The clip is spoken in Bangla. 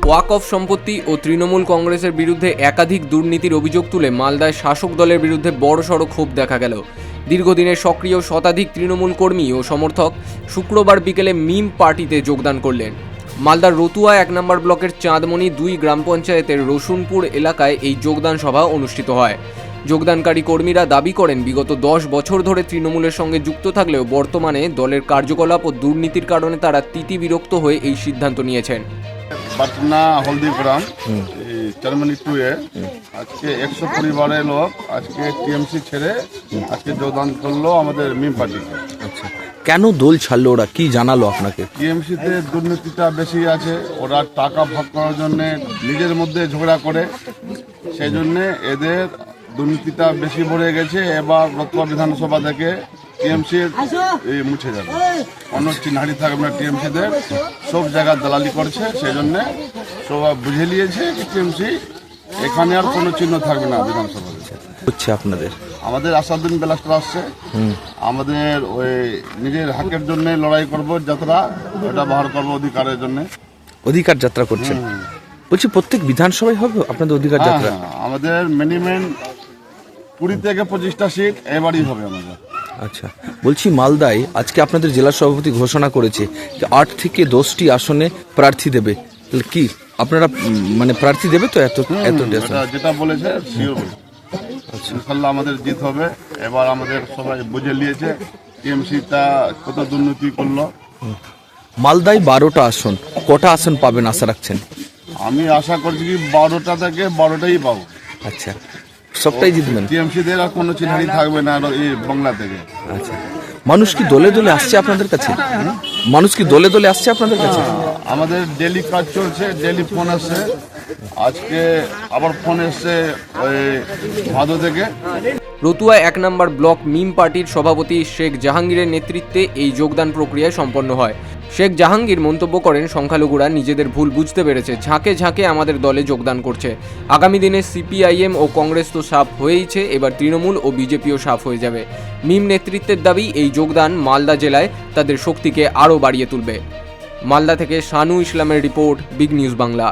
ওয়াকফ সম্পত্তি ও তৃণমূল কংগ্রেসের বিরুদ্ধে একাধিক দুর্নীতির অভিযোগ তুলে মালদায় শাসক দলের বিরুদ্ধে বড়সড় ক্ষোভ দেখা গেল। দীর্ঘদিনের সক্রিয় শতাধিক তৃণমূল কর্মী ও সমর্থক শুক্রবার বিকেলে মিম পার্টিতে যোগদান করলেন। মালদার রতুয়া 1 নম্বর ব্লকের চাঁদমণি 2 গ্রাম পঞ্চায়েতের রসুনপুর এলাকায় এই যোগদান সভা অনুষ্ঠিত হয়। যোগদানকারী কর্মীরা দাবি করেন, বিগত 10 বছর ধরে তৃণমূলের সঙ্গে যুক্ত থাকলেও বর্তমানে দলের কার্যকলাপ ও দুর্নীতির কারণে তারা তিতিবিরক্ত হয়ে এই সিদ্ধান্ত নিয়েছেন। পাটনা হলদিগ্রাম চারমানি 2 এ আজকে 100 পরিবারের লোক আজকে টিএমসি ছেড়ে আজকে যোগদান করলো আমাদের মিম পার্টিতে। আচ্ছা, কেন দল ছাড়লো ওরা, কি জানালো আপনাকে? টিএমসিতে দুর্নীতিটা বেশি আছে, ওরা টাকা ভাগ করার জন্য নিজের মধ্যে ঝগড়া করে, সেই জন্যে এদের দুর্নীতিটা বেশি ভরে গেছে। এবার রতুয়া বিধানসভা থেকে টিএমসি মুছে যাবে, অন্য চিহ্নারি থাকবে না। টিএমসিদের সব জায়গায় দালালি করছে, সেই জন্যে সবাই বুঝে নিয়েছে যে টিএমসি এখানে আর কোনো চিহ্ন থাকবে না বিধানসভা হচ্ছে। আপনাদের আমাদের আসাদুদ্দিন বেলাস্টার আসছে, আমাদের ওই নিজের হাকের জন্য লড়াই করব, যাত্রা ওটা বাহার করবো অধিকারের জন্য। অধিকার যাত্রা করছেন বলছি, প্রত্যেক বিধানসভায় হবে আপনাদের অধিকার যাত্রা? আমাদের মিনিমাম 20 থেকে 25টা সিট এবারই হবে আমাদের। আচ্ছা, বলছি মালদায় আজকে আপনাদের জেলা সভাপতি ঘোষণা করেছে যে 8 থেকে 10টি আসনে প্রার্থী দেবে। কি আপনারা মানে প্রার্থী দেবে তো? যেটা বলেছে শিওর বলে। ইনশাল্লাহ আমাদের জিত হবে। এবার আমাদের সবাই বুঝে নিয়েছে টিএমসিটা কত দুর্নীতি করলো। মালদায় 12টা আসন, কটা আসন পাবেন আশা রাখছেন? আমি আশা করছি কি 12টা থেকে 12টাই পাবো। আচ্ছা, সবটাই জিতবেন? টিএমসিদের আর কোনো চিহ্নারি থাকবে না এই বাংলা থেকে। আচ্ছা, মানুষ কি দলে দলে আসছে আপনাদের কাছে? মানুষ কি দলে দলে আসছে আপনাদের কাছে? আমাদের ডেলি কাজ চলছে, ডেলি ফোন আসছে। আজকে আবার ফোন এসছে ওই ভাদো থেকে। রতুয়া 1 নম্বর ব্লক মিম পার্টির সভাপতি শেখ জাহাঙ্গীরের নেতৃত্বে এই যোগদান প্রক্রিয়া সম্পন্ন হয়। শেখ জাহাঙ্গীর মন্তব্য করেন, সংখ্যালঘুরা নিজেদের ভুল বুঝতে পেরেছে, ঝাঁকে ঝাঁকে আমাদের দলে যোগদান করছে। আগামী দিনে সিপিআইএম ও কংগ্রেস তো সাফ হয়েইছে, এবার তৃণমূল ও বিজেপিও সাফ হয়ে যাবে। মিম নেতৃত্বের দাবি, এই যোগদান মালদা জেলায় তাদের শক্তিকে আরও বাড়িয়ে তুলবে। মালদা থেকে শানু ইসলামের রিপোর্ট, বিগ নিউজ বাংলা।